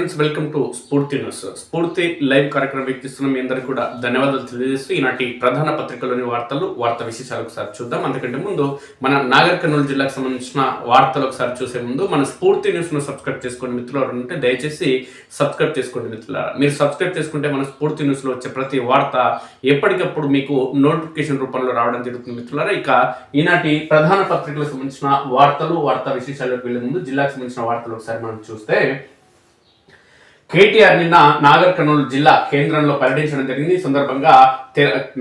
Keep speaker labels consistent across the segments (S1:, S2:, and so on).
S1: Friends, welcome to స్ఫూర్తి news. స్ఫూర్తి live కార్యక్రమం వీక్షిస్తున్న మీ అందరికీ కూడా ధన్యవాదాలు తెలియజేస్తూ ఈనాటి ప్రధాన పత్రికలోని వార్తా విశేషాలు ఒకసారి చూద్దాం. అంతకంటే ముందు మన నాగర్ కర్నూలు జిల్లాకు సంబంధించిన వార్తలు ఒకసారి చూసే ముందు మన స్ఫూర్తి న్యూస్ ను సబ్స్క్రైబ్ చేసుకోండి మిత్రులు. ఉంటే దయచేసి సబ్స్క్రైబ్ చేసుకోండి మిత్రులారా. మీరు సబ్స్క్రైబ్ చేసుకుంటే మన స్ఫూర్తి న్యూస్ లో వచ్చే ప్రతి వార్త ఎప్పటికప్పుడు మీకు నోటిఫికేషన్ రూపంలో రావడం జరుగుతుంది మిత్రులారా. ఇక ఈనాటి ప్రధాన పత్రికలకు సంబంధించిన వార్తా విశేషాలకు వెళ్లే ముందు జిల్లాకు సంబంధించిన వార్తలు ఒకసారి మనం చూస్తే, కేటీఆర్ నిన్న నాగర్ కర్నూలు జిల్లా కేంద్రంలో పర్యటించడం జరిగింది. ఈ సందర్భంగా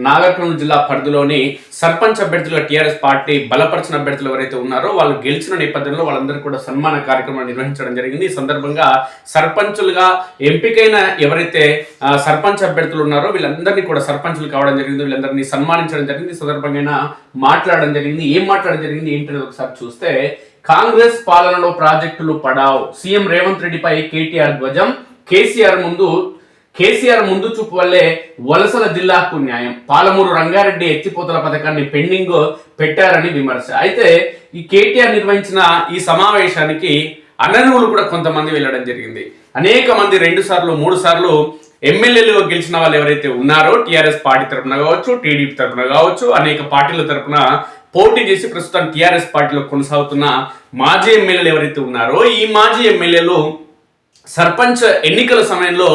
S1: నాగర్ కర్నూలు జిల్లా పరిధిలోని సర్పంచ్ అభ్యర్థులుగా టీఆర్ఎస్ పార్టీ బలపరిచిన అభ్యర్థులు ఎవరైతే ఉన్నారో వాళ్ళు గెలిచిన నేపథ్యంలో వాళ్ళందరూ కూడా సన్మాన కార్యక్రమాన్ని నిర్వహించడం జరిగింది. ఈ సందర్భంగా సర్పంచులుగా ఎంపికైన ఎవరైతే సర్పంచ్ అభ్యర్థులు ఉన్నారో వీళ్ళందరినీ కూడా సర్పంచులు కావడం జరిగింది. వీళ్ళందరినీ సన్మానించడం జరిగింది. ఈ సందర్భంగా మాట్లాడడం జరిగింది. ఏం మాట్లాడడం జరిగింది ఏంటనేది ఒకసారి చూస్తే, కాంగ్రెస్ పాలనలో ప్రాజెక్టులు పడావు, సీఎం రేవంత్ రెడ్డిపై కేటీఆర్ ధ్వజం, కేసీఆర్ ముందు చూపు వల్లే వలసల జిల్లాకు న్యాయం, పాలమూరు రంగారెడ్డి ఎత్తిపోతల పథకాన్ని పెండింగ్ పెట్టారని విమర్శ. అయితే ఈ కేటీఆర్ నిర్వహించిన ఈ సమావేశానికి అనర్హులు కూడా కొంతమంది వెళ్ళడం జరిగింది. అనేక మంది 2 సార్లు 3 సార్లు ఎమ్మెల్యేలు గెలిచిన వాళ్ళు ఎవరైతే ఉన్నారో టీఆర్ఎస్ పార్టీ తరఫున కావచ్చు, టీడీపీ తరఫున కావచ్చు, అనేక పార్టీల తరఫున పోటీ చేసి ప్రస్తుతం టీఆర్ఎస్ పార్టీలో కొనసాగుతున్న మాజీ ఎమ్మెల్యేలు ఎవరైతే ఉన్నారో ఈ మాజీ ఎమ్మెల్యేలు సర్పంచ్ ఎన్నికల సమయంలో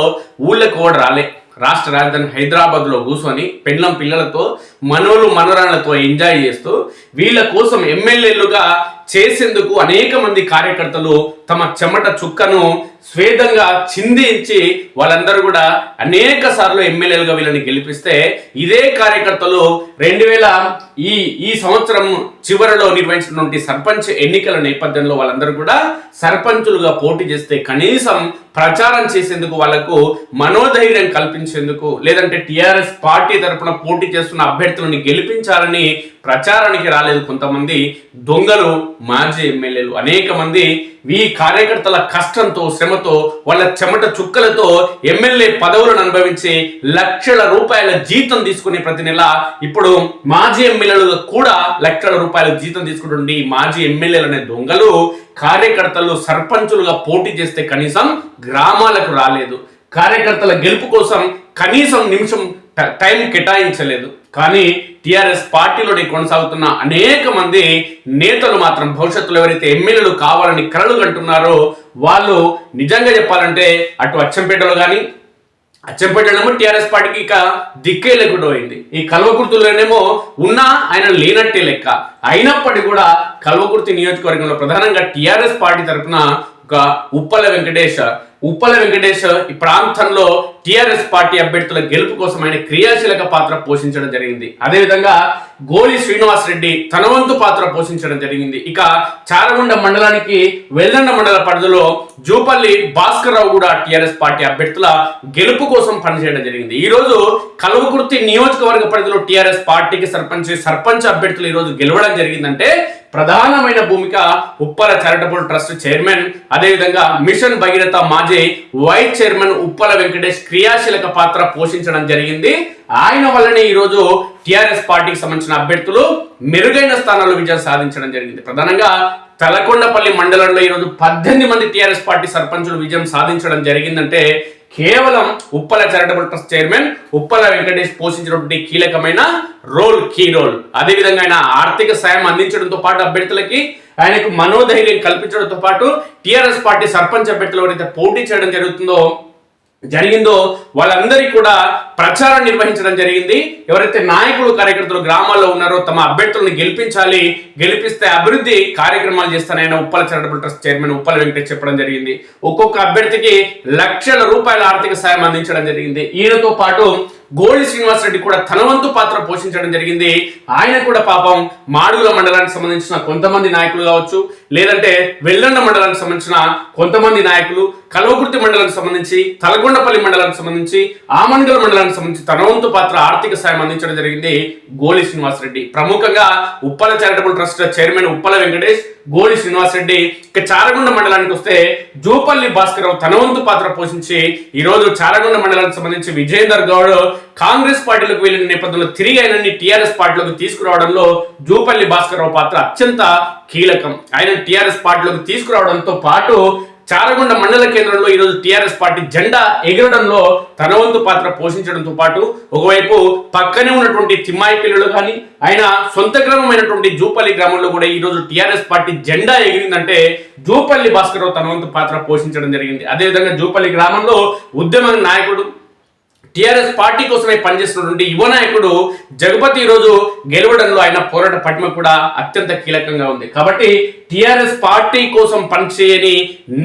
S1: ఊళ్ళకు కూడా రాలే. రాష్ట్ర రాజధాని హైదరాబాద్లో కూర్చొని పెండ్లం పిల్లలతో మనోళ్ళు మనోరాళ్లతో ఎంజాయ్ చేస్తూ వీళ్ళ కోసం ఎమ్మెల్యేలుగా చేసేందుకు అనేక మంది కార్యకర్తలు తమ చెమట చుక్కను స్వేదంగా చిందించి వాళ్ళందరూ కూడా అనేక సార్లు ఎమ్మెల్యేలుగా వీళ్ళని గెలిపిస్తే, ఇదే కార్యకర్తలు ఈ సంవత్సరం చివరిలో నిర్వహించినటువంటి సర్పంచ్ ఎన్నికల నేపథ్యంలో వాళ్ళందరూ కూడా సర్పంచులుగా పోటీ చేస్తే కనీసం ప్రచారం చేసేందుకు వాళ్లకు మనోధైర్యం కల్పించేందుకు, లేదంటే టీఆర్ఎస్ పార్టీ తరఫున పోటీ చేస్తున్న అభ్యర్థులను గెలిపించాలని ప్రచారానికి రాలేదు కొంతమంది దొంగలు మాజీ ఎమ్మెల్యేలు. అనేక మంది ఈ కార్యకర్తల కష్టంతో శ్రమతో వాళ్ళ చెమట చుక్కలతో ఎమ్మెల్యే పదవులను అనుభవించి లక్షల రూపాయల జీతం తీసుకుని ప్రతి నెల ఇప్పుడు మాజీ ఎమ్మెల్యేలు కూడా లక్షల రూపాయల జీతం తీసుకుంటుండే మాజీ ఎమ్మెల్యేలు అనే దొంగలు కార్యకర్తలు సర్పంచులుగా పోటీ చేస్తే కనీసం గ్రామాలకు రాలేదు. కార్యకర్తల గెలుపు కోసం కనీసం నిమిషం టైం కేటాయించలేదు. కానీ టీఆర్ఎస్ పార్టీలోని కొనసాగుతున్న అనేక మంది నేతలు మాత్రం భవిష్యత్తులో ఎవరైతే ఎమ్మెల్యేలు కావాలని కలలు కంటున్నారో వాళ్ళు నిజంగా చెప్పాలంటే అటు అచ్చంపేటలో కానీ, అచ్చంపేటలోనేమో టీఆర్ఎస్ పార్టీకి ఇక దిక్కే లేకుండా పోయింది. ఈ కల్వకుర్తిలోనేమో ఉన్నా ఆయన లేనట్టే లెక్క. అయినప్పటికీ కూడా కల్వకుర్తి నియోజకవర్గంలో ప్రధానంగా టీఆర్ఎస్ పార్టీ తరఫున ఒక ఉప్పల వెంకటేష్ ఈ ప్రాంతంలో టీఆర్ఎస్ పార్టీ అభ్యర్థుల గెలుపు కోసం ఆయన క్రియాశీలక పాత్ర పోషించడం జరిగింది. అదేవిధంగా గోలి శ్రీనివాస్ రెడ్డి తన వంతు పాత్ర పోషించడం జరిగింది. ఇక చారగుండ మండలానికి వెల్లండ మండల పరిధిలో జూపల్లి భాస్కర్ రావు కూడా టీఆర్ఎస్ పార్టీ అభ్యర్థుల గెలుపు కోసం పనిచేయడం జరిగింది. ఈ రోజు కల్వకుర్తి నియోజకవర్గ పరిధిలో టీఆర్ఎస్ పార్టీకి సర్పంచ్ అభ్యర్థులు ఈ రోజు గెలవడం జరిగిందంటే ప్రధానమైన భూమిక ఉప్పల చారిటబుల్ ట్రస్ట్ చైర్మన్, అదేవిధంగా మిషన్ భగీరథ మాజీ వైస్ చైర్మన్ ఉప్పల వెంకటేష్ క్రియాశీలక పాత్ర పోషించడం జరిగింది. ఆయన వల్లనే ఈరోజు టీఆర్ఎస్ పార్టీకి సంబంధించిన అభ్యర్థులు మెరుగైన స్థానాల్లో విజయం సాధించడం జరిగింది. ప్రధానంగా తలకొండపల్లి మండలంలో ఈరోజు 18 మంది టీఆర్ఎస్ పార్టీ సర్పంచులు విజయం సాధించడం జరిగిందంటే కేవలం Uppala charitable trust chairman Uppala Venkatesh పోషించినటువంటి కీలకమైన కీ రోల్. అదేవిధంగా ఆయన ఆర్థిక సాయం అందించడంతో పాటు అభ్యర్థులకి ఆయనకు మనోధైర్యం కల్పించడంతో పాటు టీఆర్ఎస్ పార్టీ సర్పంచ్ అభ్యర్థులు ఎవరైతే పోటీ చేయడం జరిగిందో వాళ్ళందరికీ కూడా ప్రచారం నిర్వహించడం జరిగింది. ఎవరైతే నాయకులు కార్యకర్తలు గ్రామాల్లో ఉన్నారో తమ అభ్యర్థులను గెలిపిస్తే అభివృద్ధి కార్యక్రమాలు చేస్తానని Uppala charitable trust chairman Uppala Venkatesh చెప్పడం జరిగింది. ఒక్కొక్క అభ్యర్థికి లక్షల రూపాయల ఆర్థిక సాయం అందించడం జరిగింది. ఈయనతో పాటు గోళి శ్రీనివాస్ రెడ్డి కూడా తన వంతు పాత్ర పోషించడం జరిగింది. ఆయన కూడా పాపం మాడుగుల మండలానికి సంబంధించిన కొంతమంది నాయకులు కావచ్చు, లేదంటే వెల్లండ మండలానికి సంబంధించిన కొంతమంది నాయకులు, కల్వకుర్తి మండలానికి సంబంధించి, తలకొండపల్లి మండలానికి సంబంధించి, ఆమన్గల్ మండలానికి సంబంధించి తన వంతు పాత్ర ఆర్థిక సాయం అందించడం జరిగింది గోళి శ్రీనివాస్ రెడ్డి. ప్రముఖంగా Uppala charitable trust chairman Uppala Venkatesh, Goli Srinivas Reddy. ఇక చారగుండ మండలానికి వస్తే జూపల్లి భాస్కర్ రావు తన వంతు పాత్ర పోషించి ఈ రోజు చారగుండ మండలానికి సంబంధించి విజయేందర్ గౌడ్ కాంగ్రెస్ పార్టీలోకి వెళ్ళిన నేపథ్యంలో తిరిగి ఆయనని టీఆర్ఎస్ పార్టీలోకి తీసుకురావడంలో జూపల్లి భాస్కర్ రావు పాత్ర అత్యంత కీలకం. ఆయన టీఆర్ఎస్ పార్టీలోకి తీసుకురావడంతో పాటు చారగొండ మండల కేంద్రంలో ఈరోజు టీఆర్ఎస్ పార్టీ జెండా ఎగరడంలో తన వంతు పాత్ర పోషించడంతో పాటు ఒకవైపు పక్కనే ఉన్నటువంటి తిమ్మాయిపల్లిలో కానీ ఆయన సొంత గ్రామమైనటువంటి జూపల్లి గ్రామంలో కూడా ఈరోజు టీఆర్ఎస్ పార్టీ జెండా ఎగిరిందంటే జూపల్లి భాస్కరరావు తన వంతు పాత్ర పోషించడం జరిగింది. అదేవిధంగా జూపల్లి గ్రామంలో ఉద్యమ నాయకుడు టీఆర్ఎస్ పార్టీ కోసమే పనిచేస్తున్నటువంటి యువ నాయకుడు జగపతి ఈరోజు గెలవడంలో ఆయన పోరాట పటిమ కూడా అత్యంత కీలకంగా ఉంది. కాబట్టి టీఆర్ఎస్ పార్టీ కోసం పనిచేయని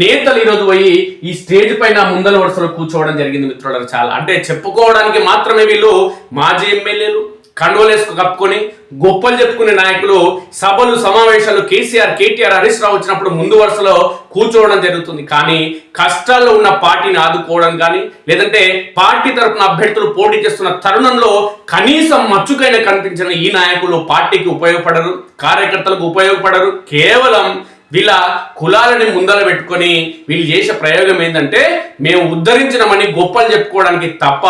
S1: నేతలు ఈరోజు పోయి ఈ స్టేజ్ పైన ముందల వరుసలో కూర్చోవడం జరిగింది మిత్రులారా. చాలా అంటే చెప్పుకోవడానికి మాత్రమే వీళ్ళు మాజీ ఎమ్మెల్యేలు కండోలేసుకు కప్పుకొని గొప్పలు చెప్పుకునే నాయకులు సభలు సమావేశాలు కేసీఆర్ కేటీఆర్ హరీష్ రావు వచ్చినప్పుడు ముందు వరుసలో కూర్చోవడం జరుగుతుంది. కానీ కష్టాల్లో ఉన్న పార్టీని ఆదుకోవడం కానీ లేదంటే పార్టీ తరఫున అభ్యర్థులు పోటీ చేస్తున్న తరుణంలో కనీసం మచ్చుకైనా కనిపించిన ఈ నాయకులు పార్టీకి ఉపయోగపడరు, కార్యకర్తలకు ఉపయోగపడరు. కేవలం వీళ్ళ కులాలని ముందర పెట్టుకొని వీళ్ళు చేసే ప్రయోగం ఏంటంటే మేము ఉద్ధరించినమని గొప్పలు చెప్పుకోవడానికి తప్ప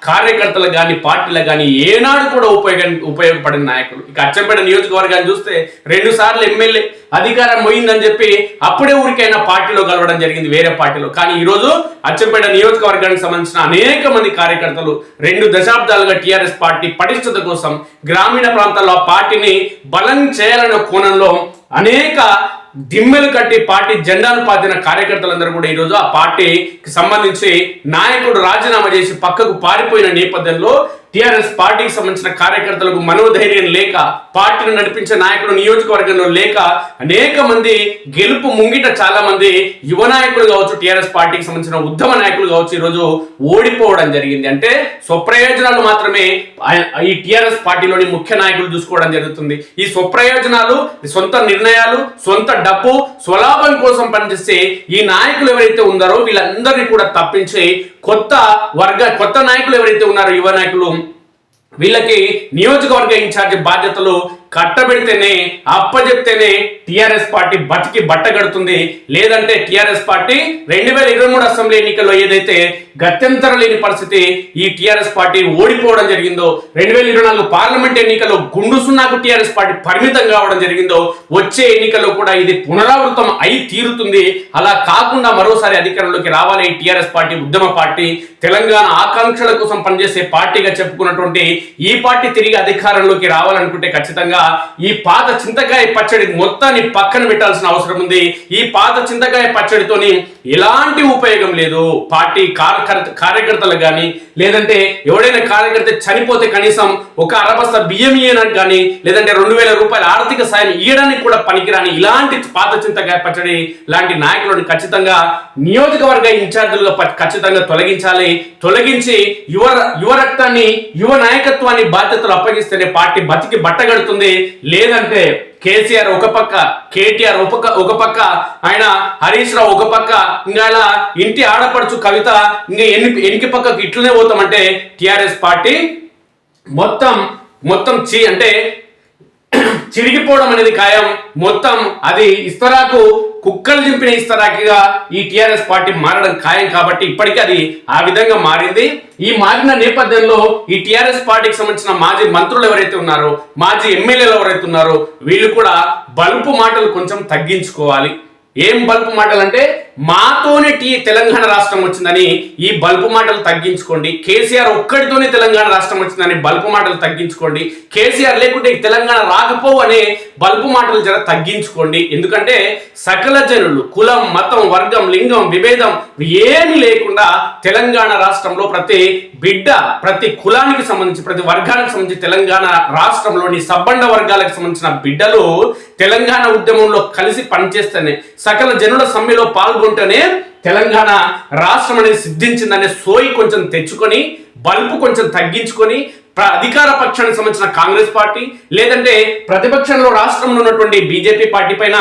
S1: కార్యకర్తలకు కానీ పార్టీలకు కానీ ఏనాడు కూడా ఉపయోగపడిన నాయకులు. ఇక అచ్చంపేట నియోజకవర్గాన్ని చూస్తే 2 సార్లు ఎమ్మెల్యే అధికారం పోయిందని చెప్పి అప్పుడే ఊరికైనా పార్టీలో కలవడం జరిగింది, వేరే పార్టీలో. కానీ ఈరోజు అచ్చంపేట నియోజకవర్గానికి సంబంధించిన అనేక మంది కార్యకర్తలు 2 దశాబ్దాలుగా టీఆర్ఎస్ పార్టీ పటిష్టత కోసం గ్రామీణ ప్రాంతాల్లో ఆ పార్టీని బలం చేయాలనే కోణంలో అనేక దిమ్మెలు కట్టి పార్టీ జెండాను పాతిన కార్యకర్తలందరూ కూడా ఈరోజు ఆ పార్టీకి సంబంధించి నాయకుడు రాజీనామా చేసి పక్కకు పారిపోయిన నేపథ్యంలో టీఆర్ఎస్ పార్టీకి సంబంధించిన కార్యకర్తలకు మనోధైర్యం లేక, పార్టీని నడిపించే నాయకులు నియోజకవర్గంలో లేక అనేక మంది గెలుపు ముంగిట చాలా మంది యువ నాయకులు కావచ్చు, టీఆర్ఎస్ పార్టీకి సంబంధించిన ఉద్యమ నాయకులు కావచ్చు ఈరోజు ఓడిపోవడం జరిగింది. అంటే స్వప్రయోజనాలు మాత్రమే ఈ టీఆర్ఎస్ పార్టీలోని ముఖ్య నాయకులు చూసుకోవడం జరుగుతుంది. ఈ స్వప్రయోజనాలు, సొంత నిర్ణయాలు, సొంత డబ్బు, స్వలాభం కోసం పనిచేసే ఈ నాయకులు ఎవరైతే ఉన్నారో వీళ్ళందరినీ కూడా తప్పించి కొత్త నాయకులు ఎవరైతే ఉన్నారో యువ నాయకులు వీళ్ళకి నియోజకవర్గ ఇన్ఛార్జి బాధ్యతలు కట్టబెడితేనే అప్పచెప్తేనే టీఆర్ఎస్ పార్టీ బతికి బట్టగడుతుంది. లేదంటే టీఆర్ఎస్ పార్టీ 2023 అసెంబ్లీ ఎన్నికల్లో ఏదైతే గత్యంతరం లేని పరిస్థితి ఈ టీఆర్ఎస్ పార్టీ ఓడిపోవడం జరిగిందో, 2024 పార్లమెంట్ ఎన్నికల్లో గుండు సున్నాకు టీఆర్ఎస్ పార్టీ పరిమితం కావడం జరిగిందో, వచ్చే ఎన్నికల్లో కూడా ఇది పునరావృతం అయి తీరుతుంది. అలా కాకుండా మరోసారి అధికారంలోకి రావాలి ఈ టీఆర్ఎస్ పార్టీ, ఉద్యమ పార్టీ, తెలంగాణ ఆకాంక్షల కోసం పనిచేసే పార్టీగా చెప్పుకున్నటువంటి ఈ పార్టీ తిరిగి అధికారంలోకి రావాలనుకుంటే ఖచ్చితంగా ఈ పాత చింతకాయ పచ్చడి మొత్తాన్ని పక్కన పెట్టాల్సిన అవసరం ఉంది. ఈ పాత చింతకాయ పచ్చడితోని ఎలాంటి ఉపయోగం లేదు. పార్టీ కార్యకర్తలకు కానీ లేదంటే ఎవడైనా కార్యకర్త చనిపోతే కనీసం ఒక అరబస్త బియ్యం ఇయ్యడానికి కానీ లేదంటే 2000 రూపాయల ఆర్థిక సాయం ఇవ్వడానికి కూడా పనికిరాని ఇలాంటి పాత చింతకాయ పచ్చడి లాంటి నాయకులను ఖచ్చితంగా నియోజకవర్గ ఇన్ఛార్జీలుగా ఖచ్చితంగా తొలగించి యువ రక్తాన్ని, యువ నాయకత్వాన్ని బాధ్యతలు అప్పగిస్తేనే పార్టీ బతికి బట్టగడుతుంది. లేదంటే కేసీఆర్ ఒక పక్క, కేటీఆర్ ఒక పక్క, ఆయన హరీష్ రావు ఒక పక్క, ఇంకా ఇలా ఇంటి ఆడపడుచు కవిత ఇంకా ఎనికి పక్కకు ఇట్లనే పోతామంటే టిఆర్ఎస్ పార్టీ మొత్తం అంటే చిరిగిపోవడం అనేది ఖాయం. మొత్తం అది ఇస్తరాకు కుక్కలు చింపిన ఇస్తరాకిగా ఈ టిఆర్ఎస్ పార్టీ మారడం ఖాయం. కాబట్టి ఇప్పటికీ అది ఆ విధంగా మారింది. ఈ మారిన నేపథ్యంలో ఈ టిఆర్ఎస్ పార్టీకి సంబంధించిన మాజీ మంత్రులు ఎవరైతే ఉన్నారో, మాజీ ఎమ్మెల్యేలు ఎవరైతే ఉన్నారో వీళ్ళు కూడా బలుపు మాటలు కొంచెం తగ్గించుకోవాలి. ఏం బల్పు మాటలు అంటే మాతోనే తెలంగాణ రాష్ట్రం వచ్చిందని ఈ బల్పు మాటలు తగ్గించుకోండి. కేసీఆర్ ఒక్కడితోనే తెలంగాణ రాష్ట్రం వచ్చిందని బల్పు మాటలు తగ్గించుకోండి. కేసీఆర్ లేకుంటే తెలంగాణ రాకపోవు అనే బల్పు మాటలు జర తగ్గించుకోండి. ఎందుకంటే సకల జనులు కులం, మతం, వర్గం, లింగం విభేదం ఏమీ లేకుండా తెలంగాణ రాష్ట్రంలో ప్రతి బిడ్డ, ప్రతి కులానికి సంబంధించి, ప్రతి వర్గానికి సంబంధించి తెలంగాణ రాష్ట్రంలోని సబ్బండ వర్గాలకు సంబంధించిన బిడ్డలు తెలంగాణ ఉద్యమంలో కలిసి పనిచేస్తేనే, సకల జనుల సమ్మెలో పాల్గొంటేనే తెలంగాణ రాష్ట్రం అనేది సిద్ధించిందనే సోయి కొంచెం తెచ్చుకొని, బల్పు కొంచెం తగ్గించుకొని అధికార పక్షానికి సంబంధించిన కాంగ్రెస్ పార్టీ లేదంటే ప్రతిపక్షంలో రాష్ట్రంలో ఉన్నటువంటి బీజేపీ పార్టీ పైన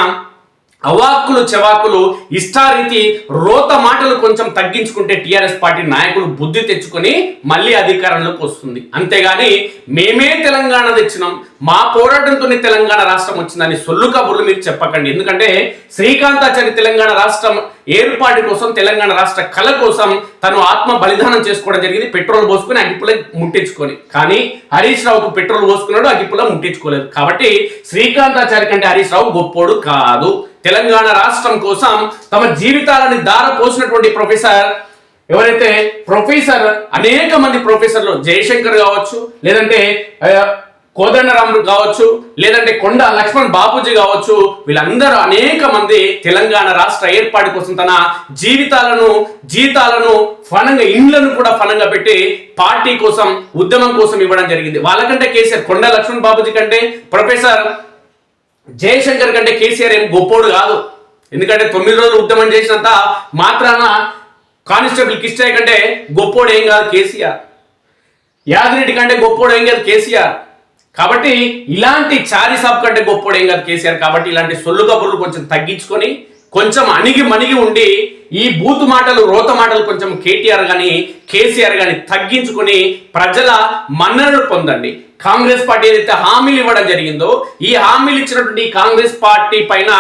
S1: అవాక్కులు చెవాకులు ఇష్టారీతి రోత మాటలు కొంచెం తగ్గించుకుంటే టిఆర్ఎస్ పార్టీ నాయకులు బుద్ధి తెచ్చుకొని మళ్ళీ అధికారంలోకి వస్తుంది. అంతేగాని మేమే తెలంగాణ తెచ్చినాం, మా పోరాటంతోనే తెలంగాణ రాష్ట్రం వచ్చిందని సొల్లు కబుర్లు మీరు చెప్పకండి. ఎందుకంటే శ్రీకాంతాచారి తెలంగాణ రాష్ట్రం ఏర్పాటు కోసం, తెలంగాణ రాష్ట్ర కళ కోసం తను ఆత్మ బలిదానం చేసుకోవడం జరిగింది. పెట్రోల్ పోసుకుని అగ్గిపుల ముట్టించుకొని. కానీ హరీష్ రావుకు పెట్రోల్ పోసుకున్నాడు, అగ్గిపుల ముట్టించుకోలేదు. కాబట్టి శ్రీకాంతాచారి కంటే హరీష్ రావు గొప్పోడు కాదు. తెలంగాణ రాష్ట్రం కోసం తమ జీవితాలని దారపోసినటువంటి ప్రొఫెసర్ ఎవరైతే అనేక మంది ప్రొఫెసర్లు జయశంకర్ కావచ్చు, లేదంటే కోదండరాముడు కావచ్చు, లేదంటే కొండ లక్ష్మణ్ బాపూజీ కావచ్చు, వీళ్ళందరూ అనేక మంది తెలంగాణ రాష్ట్ర ఏర్పాటు కోసం తన జీవితాలను ఫనంగా ఇండ్లను కూడా ఫనంగా పెట్టి పార్టీ కోసం ఉద్యమం కోసం ఇవ్వడం జరిగింది. వాళ్ళకంటే కేసీఆర్, కొండ లక్ష్మణ్ బాపూజీ కంటే ప్రొఫెసర్ జయశంకర్ కంటే కేసీఆర్ ఏం గొప్పోడు కాదు. ఎందుకంటే 9 రోజులు ఉద్యమం చేసినంత మాత్రాన కానిస్టేబుల్ కిష్టయ్య కంటే గొప్పోడు ఏం కాదు కేసీఆర్, యాదిరెడ్డి కంటే గొప్పోడు ఏం కాదు కేసీఆర్. కాబట్టి ఇలాంటి చారి సాబ్ కంటే గొప్పోడు ఏం కాదు కేసీఆర్. కాబట్టి ఇలాంటి సొల్లు కబుర్లు కొంచెం తగ్గించుకొని కొంచెం అణిగి ఉండి ఈ బూతు మాటలు రోత మాటలు కొంచెం కేసీఆర్ కానీ తగ్గించుకొని ప్రజల మన్ననలు పొందండి. కాంగ్రెస్ పార్టీ ఏదైతే హామీలు ఇవ్వడం జరిగిందో ఈ హామీలు ఇచ్చినటువంటి కాంగ్రెస్ పార్టీ పైన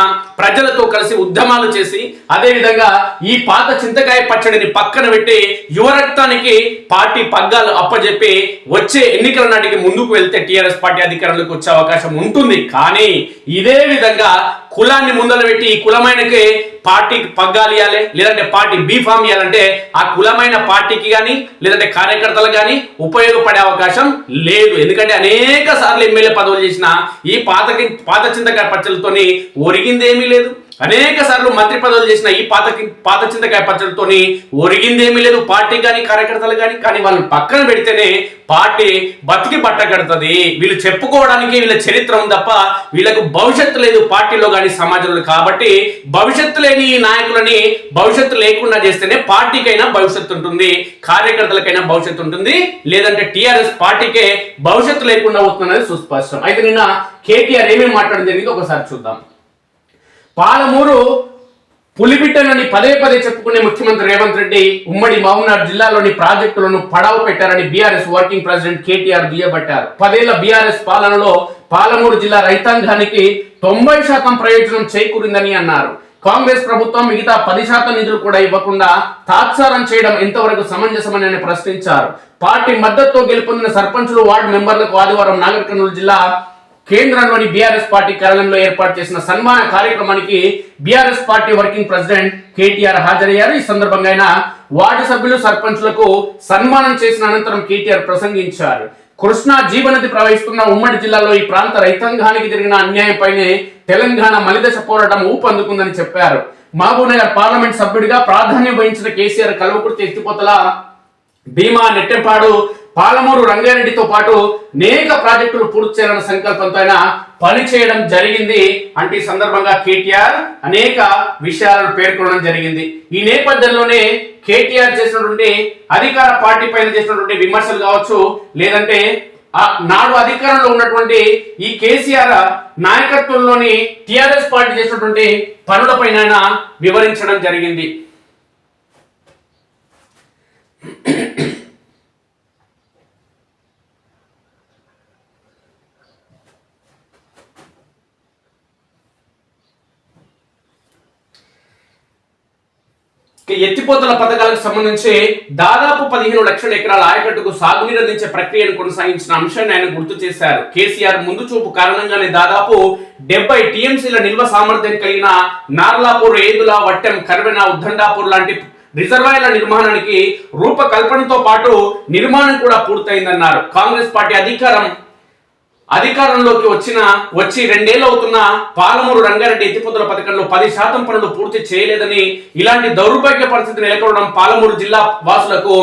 S1: ప్రజలతో కలిసి ఉద్యమాలు చేసి, అదేవిధంగా ఈ పాత చింతకాయ పచ్చడిని పక్కన పెట్టి యువరక్తానికి పార్టీ పగ్గాలు అప్పజెప్పి వచ్చే ఎన్నికల నాటికి ముందుకు వెళ్తే టీఆర్ఎస్ పార్టీ అధికారంలోకి వచ్చే అవకాశం ఉంటుంది. కానీ ఇదే విధంగా కులాన్ని ముందర పెట్టి ఈ కులమైనకి పార్టీకి పగ్గాలు ఇవ్వాలి, లేదంటే పార్టీ బీఫామ్ ఇవ్వాలంటే ఆ కులమైన పార్టీకి కానీ లేదంటే కార్యకర్తలకు కానీ ఉపయోగపడే అవకాశం లేదు. ఎందుకంటే అనేక సార్లు ఎమ్మెల్యే పదవులు చేసిన ఈ పాత చింతకాయ పచ్చలతోని ఒరిగిందేమీ లేదు. అనేక సార్లు మంత్రి పదవులు చేసిన ఈ పాత చింతకాయ పచ్చడితోని ఒరిగిందేమీ లేదు పార్టీ కానీ కార్యకర్తలు కానీ వాళ్ళని పక్కన పెడితేనే పార్టీ బతికి బట్ట కడుతుంది. వీళ్ళు చెప్పుకోవడానికి వీళ్ళ చరిత్ర ఉంది తప్ప వీళ్ళకు భవిష్యత్తు లేదు పార్టీలో కానీ సమాజంలో. కాబట్టి భవిష్యత్తు లేని ఈ నాయకులని భవిష్యత్తు లేకుండా చేస్తేనే పార్టీకైనా భవిష్యత్తు ఉంటుంది, కార్యకర్తలకైనా భవిష్యత్తు ఉంటుంది, లేదంటే టీఆర్ఎస్ పార్టీకే భవిష్యత్తు లేకుండా అవుతుందనేది సుస్పష్టం. అయితే నిన్న కేటీఆర్ ఏమేమి మాట్లాడడం జరిగింది ఒకసారి చూద్దాం. పాలమూరు పులిబిట్టనని పదే చెప్పుకునే ముఖ్యమంత్రి రేవంత్ రెడ్డి ఉమ్మడి మహబూబ్నగర్ జిల్లాలోని ప్రాజెక్టులను పడావు పెట్టారని బీఆర్ఎస్ వర్కింగ్ ప్రెసిడెంట్ కేటీఆర్ దుయ్యబట్టారు. 10 ఏళ్ల బీఆర్ఎస్ పాలనలో పాలమూరు జిల్లా రైతాంగానికి 90% ప్రయోజనం చేకూరిందని అన్నారు. కాంగ్రెస్ ప్రభుత్వం మిగతా 10% నిధులు కూడా ఇవ్వకుండా తాత్సారం చేయడం ఎంతవరకు సమంజసమని ప్రశ్నించారు. పార్టీ మద్దతుతో గెలుపొందిన సర్పంచులు, వార్డు మెంబర్లకు ఆదివారం నాగర్ కర్నూలు జిల్లా కేంద్రంలోని బీఆర్ఎస్ పార్టీ కార్యాలయంలో ఏర్పాటు చేసిన సన్మాన కార్యక్రమానికి BRS party working president KTR హాజరయ్యారు. ఈ సందర్భంగా ఆయన వార్డు సభ్యులు, సర్పంచులకు సన్మానం చేసిన అనంతరం కేటీఆర్ ప్రసంగించారు. కృష్ణా జీవనది ప్రవహిస్తున్న ఉమ్మడి జిల్లాలో ఈ ప్రాంత రైతాంగానికి జరిగిన అన్యాయంపైనే తెలంగాణ మలిదశ పోరాటం ఊపందుకుందని చెప్పారు. మహబూబ్నగర్ పార్లమెంట్ సభ్యుడిగా ప్రాధాన్యం వహించిన కేసీఆర్ కల్వకుర్తి, ఎత్తిపోతల, భీమా, నెట్టెంపాడు, పాలమూరు, రంగారెడ్డితో పాటు అనేక ప్రాజెక్టులు పూర్తి చేయాలన్న సంకల్పంతో ఆయన పనిచేయడం జరిగింది అంటే ఈ సందర్భంగా కేటీఆర్ అనేక విషయాలను పేర్కొనడం జరిగింది. ఈ నేపథ్యంలోనే కేటీఆర్ చేసినటువంటి అధికార పార్టీ పైన చేసినటువంటి విమర్శలు కావచ్చు, లేదంటే నాడు అధికారంలో ఉన్నటువంటి ఈ కేసీఆర్ నాయకత్వంలోని టీఆర్ఎస్ పార్టీ చేసినటువంటి పనులపైన వివరించడం జరిగింది. ఎత్తిపోతల పథకాలకు సంబంధించి దాదాపు 15 లక్షల ఎకరాల ఆయకట్టుకు సాగునీరు అందించే ప్రక్రియను కొనసాగించిన అంశాన్ని ఆయన గుర్తు చేశారు. కేసీఆర్ ముందు చూపు కారణంగానే దాదాపు 70 టీఎంసీల నిల్వ సామర్థ్యం కలిగిన నార్లాపూర్, ఏదుల, వట్టెం, కర్వెన, ఉద్దండాపూర్ లాంటి రిజర్వాయర్ల నిర్మాణానికి రూపకల్పనతో పాటు నిర్మాణం కూడా పూర్తయిందన్నారు. కాంగ్రెస్ పార్టీ అధికారంలోకి వచ్చి 2 ఏళ్ళు అవుతున్న పాలమూరు, రంగారెడ్డి ఎత్తిపోతల పథకంలో 10% పనులు పూర్తి చేయలేదని, ఇలాంటి దౌర్భాగ్య పరిస్థితి నెలకొనడం పాలమూరు జిల్లా వాసులకు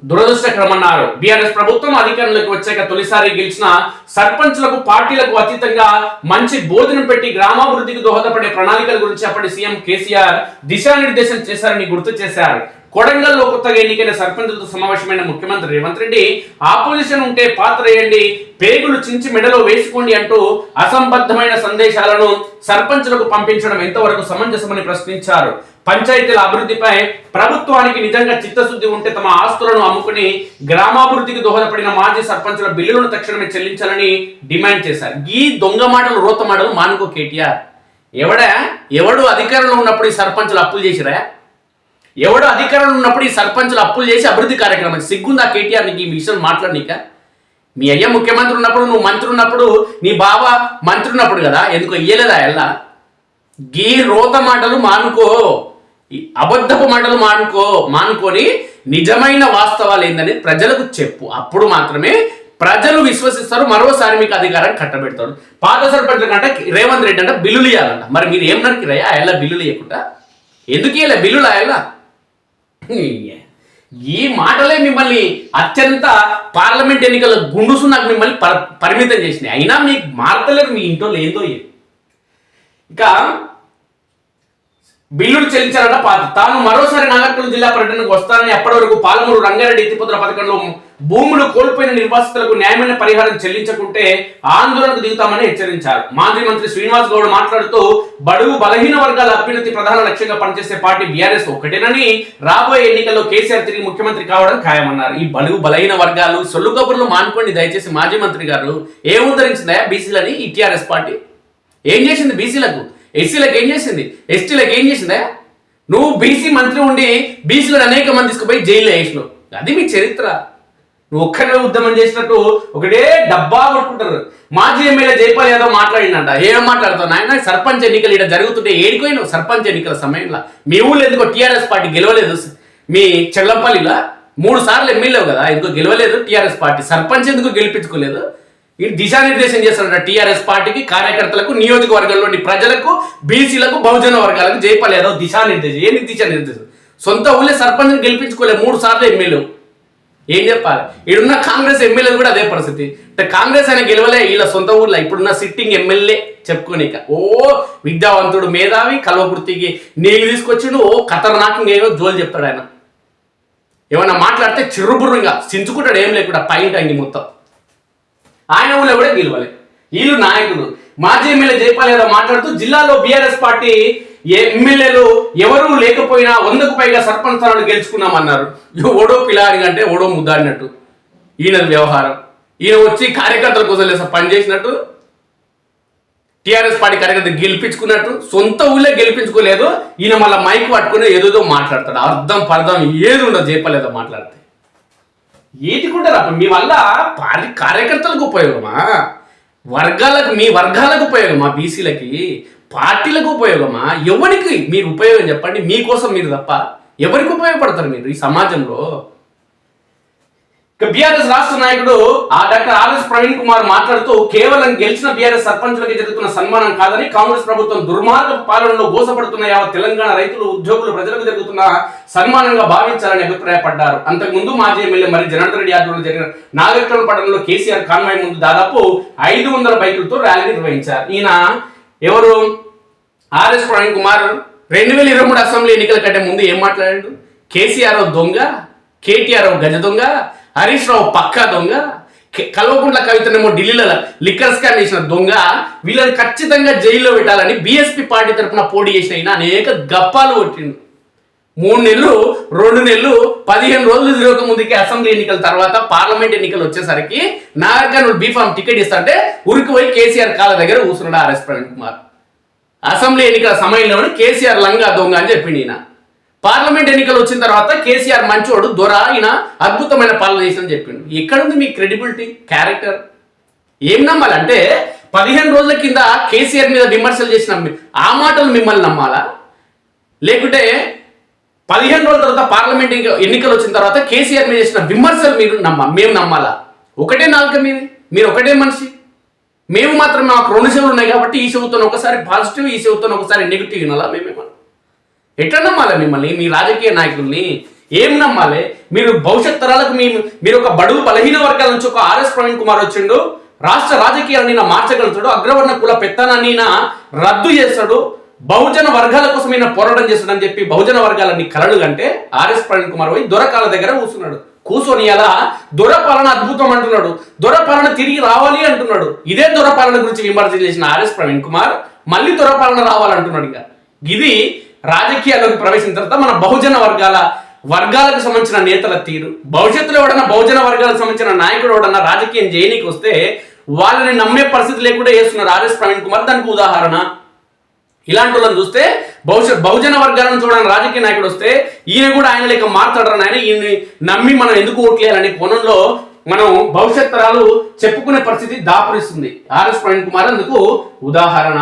S1: దురదృష్టకరమన్నారు. బీఆర్ఎస్ ప్రభుత్వం అధికారంలోకి వచ్చాక తొలిసారి గెలిచిన సర్పంచులకు పార్టీలకు అతీతంగా మంచి భోజనం పెట్టి గ్రామాభివృద్ధికి దోహదపడే ప్రణాళికల గురించి అప్పటి సీఎం కేసీఆర్ దిశానిర్దేశం చేశారని గుర్తు చేశారు. కొడంగల్లో కొత్తగా ఎన్నికైన సర్పంచులతో సమావేశమైన ముఖ్యమంత్రి రేవంత్ రెడ్డి ఆపోజిషన్ ఉంటే పాత్ర వేయండి, పేగులు చించి మెడలో వేసుకోండి అంటూ అసంబద్ధమైన సందేశాలను సర్పంచులకు పంపించడం ఎంతవరకు సమంజసమని ప్రశ్నించారు. పంచాయతీల అభివృద్ధిపై ప్రభుత్వానికి నిజంగా చిత్తశుద్ధి ఉంటే తమ ఆస్తులను అమ్ముకుని గ్రామాభివృద్ధికి దోహదపడిన మాజీ సర్పంచుల బిల్లులను తక్షణమే చెల్లించాలని డిమాండ్ చేశారు. ఈ దొంగ మాటలు, రోత మాటలు మానుకో కేటీఆర్. ఎవడు అధికారంలో ఉన్నప్పుడు ఈ సర్పంచులు అప్పులు చేసిరా? ఎవడు అధికారంలో ఉన్నప్పుడు ఈ సర్పంచులు అప్పులు చేసి అభివృద్ధి కార్యక్రమం సిగ్గుందా కేటీఆర్ నీకు ఈ విషయం మాట్లాడనీక? మీ అయ్య ముఖ్యమంత్రి ఉన్నప్పుడు, నువ్వు మంత్రి ఉన్నప్పుడు, నీ బావ మంత్రి ఉన్నప్పుడు కదా, ఎందుకు ఇయ్యలేదా? గీ రోత మాటలు మానుకో, ఈ అబద్ధపు మాటలు మానుకొని నిజమైన వాస్తవాలు ఏందని ప్రజలకు చెప్పు. అప్పుడు మాత్రమే ప్రజలు విశ్వసిస్తారు, మరోసారి మీకు అధికారం కట్టబెడతాడు. పాత సర్పంచ్ కంటే రేవంత్ రెడ్డి అంటే బిల్లులు ఇవ్వాలంట. మరి మీరు ఏం నరికిరయ్యా ఆయన బిల్లులు ఇవ్వకుండా? ఎందుకు ఇవ్వలే బిల్లులు ఆయన? ఈ మాటలే మిమ్మల్ని అత్యంత పార్లమెంట్ ఎన్నికల గుండుసు నాకు మిమ్మల్ని పరిమితం చేసినాయి. అయినా మీకు మారతలేరు, మీ ఇంట్లో ఏందో. ఇక బిల్లులు చెల్లించాలట తాను మరోసారి నాగర్కర్నూలు జిల్లా పర్యటనకు వస్తానని, అప్పటి వరకు పాలమూరు రంగారెడ్డి ఎత్తిపోతల పథకంలో భూములు కోల్పోయిన నిర్వాసితులకు న్యాయమైన పరిహారం చెల్లించకుంటే ఆందోళనకు దిగుతామని హెచ్చరించారు. మాజీ మంత్రి శ్రీనివాస్ గౌడ్ మాట్లాడుతూ బడుగు బలహీన వర్గాల అభ్యున్నతి ప్రధాన లక్ష్యంగా పనిచేసే పార్టీ బీఆర్ఎస్ ఒక్కటేనని, రాబోయే ఎన్నికల్లో కేసీఆర్ తిరిగి ముఖ్యమంత్రి కావడం ఖాయమన్నారు. ఈ బడుగు బలహీన వర్గాలు సొల్లు కబుర్లు మానుకోండి దయచేసి. మాజీ మంత్రి గారు ఏం ఉద్ధరించిందా బీసీలని? ఈ టీఆర్ఎస్ పార్టీ ఏం చేసింది బీసీలకు? ఎస్సీలకు ఏం చేసింది? ఎస్టీలకు ఏం చేసిందా? నువ్వు బీసీ మంత్రి ఉండి బీసీలను అనేక మంది తీసుకుపోయి జైల్లో వేసినావు. అది మీ చరిత్ర. నువ్వు ఒక్కనే ఉద్యమం చేసినట్టు ఒకటే డబ్బా కొట్టుకుంటారు. మాజీ ఎమ్మెల్యే జైపాల్ యాదవ్ మాట్లాడిందంట. ఏం మాట్లాడతావు నాయన? సర్పంచ్ ఎన్నికలు ఇక్కడ జరుగుతుంటే ఏడిపోయినావు? సర్పంచ్ ఎన్నికల సమయంలో మీ ఊళ్ళో ఎందుకో టీఆర్ఎస్ పార్టీ గెలవలేదు? మీ చెల్లంపల్లిలో 3 సార్లు ఎమ్మెల్యేవు కదా, ఎందుకో గెలవలేదు టీఆర్ఎస్ పార్టీ? సర్పంచ్ ఎందుకు గెలిపించుకోలేదు? ఈ దిశానిర్దేశం చేస్తారంట టీఆర్ఎస్ పార్టీకి, కార్యకర్తలకు, నియోజకవర్గంలోని ప్రజలకు, బీసీలకు, బహుజన వర్గాలకు జైపాల్ యాదవ్ దిశానిర్దేశం. ఏంటి దిశానిర్దేశం? సొంత ఊళ్ళే సర్పంచ్ని గెలిపించుకోలేదు, 3 సార్లు ఎమ్మెల్యే. ఏం చెప్పాలి? ఇడున్న కాంగ్రెస్ ఎమ్మెల్యేలు కూడా అదే పరిస్థితి. అంటే కాంగ్రెస్ అయినా గెలవలే వీళ్ళ సొంత ఊర్లో. ఇప్పుడున్న సిట్టింగ్ ఎమ్మెల్యే చెప్పుకోనిక ఓ విద్యావంతుడు, మేధావి, కల్వకుర్తికి నీళ్ళు తీసుకొచ్చిండు, ఓ ఖతర్నాక్ ఏమో జోలు చెప్తాడు ఆయన. ఏమన్నా మాట్లాడితే చిరుబుర్రుగా చించుకుంటాడు, ఏం లేకుండా పైంట్ అంగి మొత్తం. ఆయన ఊళ్ళో కూడా గెలవలే. వీళ్ళు నాయకుడు. మాజీ ఎమ్మెల్యే జైపాల్ యాదవ్ మాట్లాడుతూ జిల్లాలో బీఆర్ఎస్ పార్టీ ఎమ్మెల్యేలు ఎవరూ లేకపోయినా 100కు పైగా సర్పంచ్ స్థానాలు గెలుచుకున్నామన్నారు. ఓడో పిల్లాడి అంటే ఓడో ముద్దాడినట్టు ఈయన వ్యవహారం. ఈయన వచ్చి కార్యకర్తల కోసం పనిచేసినట్టు, టీఆర్ఎస్ పార్టీ కార్యకర్తలు గెలిపించుకున్నట్టు, సొంత ఊళ్ళే గెలిపించుకోలేదు. ఈయన మళ్ళీ మైక్ పట్టుకుని ఏదో మాట్లాడతాడు. అర్థం పర్థం ఏది ఉండదు జైపాల్ యాదవ్ మాట్లాడితే. ఏటికుంటారు అప్పుడు? మీ వల్ల పార్టీ కార్యకర్తలకు ఉపయోగమా? మీ వర్గాలకు ఉపయోగమా? బీసీలకి, పార్టీలకు ఉపయోగమా? ఎవరికి మీరు ఉపయోగం చెప్పండి? మీకోసం మీరు తప్ప ఎవరికి ఉపయోగపడతారు మీరు ఈ సమాజంలో? ఇక బీఆర్ఎస్ రాష్ట్ర నాయకుడు డాక్టర్ ఆర్ఎస్ ప్రవీణ్ కుమార్ మాట్లాడుతూ కేవలం గెలిచిన బీఆర్ఎస్ సర్పంచులకి జరుగుతున్న సన్మానం కాదని, కాంగ్రెస్ ప్రభుత్వం దుర్మార్గ పాలనలో గోసపడుతున్న యావత్ తెలంగాణ రైతులు, ఉద్యోగులు, ప్రజలకు జరుగుతున్న సన్మానంగా భావించాలని అభిప్రాయపడ్డారు. అంతకుముందు మాజీ ఎమ్మెల్యే మరి జనార్దన్ రెడ్డి ఆధ్వర్యంలో జరిగిన నాగర్కర్నూలు పట్టణంలో కేసీఆర్ కాన్వాయ్ ముందు దాదాపు 500 బైకులతో ర్యాలీ నిర్వహించారు. ఈయన ఎవరు? ఆర్ఎస్ ప్రవీణ్ కుమార్ 2023 అసెంబ్లీ ఎన్నికల కంటే ముందు ఏం మాట్లాడాడు? కేసీఆర్ దొంగ, కేటీఆర్ గజ దొంగ, హరీష్ రావు పక్కా దొంగ, కల్వకుంట్ల కవితనేమో ఢిల్లీలో లిక్కర్ స్కామ్ చేసిన దొంగ, వీళ్ళని ఖచ్చితంగా జైల్లో పెట్టాలని బీఎస్పీ పార్టీ తరఫున పోటీ చేసిన అనేక గప్పాలు కొట్టిండు. 3 నెలలు, 2 నెలలు, 15 రోజులు తిరగక ముందుకి అసెంబ్లీ ఎన్నికల తర్వాత పార్లమెంట్ ఎన్నికలు వచ్చేసరికి నాగర్కర్నూలు బీఫామ్ టికెట్ ఇస్తాంటే ఉరికి పోయి కేసీఆర్ కాళ్ళ దగ్గర కూర్చున్నాడు ఆర్ఎస్ ప్రవీణ్ కుమార్. అసెంబ్లీ ఎన్నికల సమయంలో కేసీఆర్ లంగా దొంగ అని చెప్పిండు ఈయన. పార్లమెంట్ ఎన్నికలు వచ్చిన తర్వాత కేసీఆర్ మంచోడు, దొర, ఈయన అద్భుతమైన పాలన చేసిన చెప్పిండు. ఎక్కడుంది మీ క్రెడిబిలిటీ, క్యారెక్టర్? ఏం నమ్మాలంటే 15 రోజుల కింద కేసీఆర్ మీద విమర్శలు చేసిన ఆ మాటలు మిమ్మల్ని నమ్మాలా? లేకుంటే 15 రోజుల తర్వాత పార్లమెంట్ ఎన్నికలు వచ్చిన తర్వాత కేసీఆర్ మీద చేసిన విమర్శలు మేము నమ్మాలా? ఒకటే నాలుక మీది, మీరు ఒకటే మనిషి. మేము మాత్రం మాకు 2 చెవులు ఉన్నాయి కాబట్టి ఈ చెవుతో ఒకసారి పాజిటివ్, ఈ చెవుతో ఒకసారి నెగిటివ్ వినాలా? మేమేమన్నా ఎట్లా నమ్మాలి మిమ్మల్ని, మీ రాజకీయ నాయకుల్ని? ఏం నమ్మాలి మీరు? భవిష్యత్ తరాలకు మీరు ఒక బడుగు బలహీన వర్గాల నుంచి ఒక ఆర్ఎస్ ప్రవీణ్ కుమార్ వచ్చిండు, రాష్ట్ర రాజకీయాలను మార్చగలుగుతాడు, అగ్రవర్ణ కుల పెత్తనాన్ని రద్దు చేస్తాడు, బహుజన వర్గాల కోసం ఈయన పోరాటం చేస్తాడని చెప్పి బహుజన వర్గాలన్నీ కలడు కంటే ఆర్ఎస్ ప్రవీణ్ కుమార్ పోయి దొరకాల దగ్గర కూర్చున్నాడు. కూర్చొని అలా దొరపాలన అద్భుతం అంటున్నాడు, దొరపాలన తిరిగి రావాలి అంటున్నాడు. ఇదే దొరపాలన గురించి విమర్శ చేసిన ఆర్ఎస్ ప్రవీణ్ కుమార్ మళ్ళీ దొరపాలన రావాలంటున్నాడు. ఇక ఇది రాజకీయాల్లోకి ప్రవేశించిన తర్వాత మన బహుజన వర్గాలకు సంబంధించిన నేతల తీరు, భవిష్యత్తులో ఎవడన్నా బహుజన వర్గాలకు సంబంధించిన నాయకుడు ఎవడన్నా రాజకీయం చేయనీకి వస్తే వాళ్ళని నమ్మే పరిస్థితి లేకుండా చేస్తున్నారు ఆర్ఎస్ ప్రవీణ్ కుమార్. దానికి ఉదాహరణ ఇలాంటి వాళ్ళని చూస్తే బహుజన వర్గాలను చూడడానికి రాజకీయ నాయకుడు వస్తే ఈయన కూడా ఆయన లేక మాట్లాడరని ఆయన ఈయన్ని నమ్మి మనం ఎందుకు ఓట్లేయాలనే కోణంలో మనం భవిష్యత్ తరాలు చెప్పుకునే పరిస్థితి దాపురిస్తుంది ఆర్ఎస్ ప్రవీణ్ కుమార్ అందుకు ఉదాహరణ.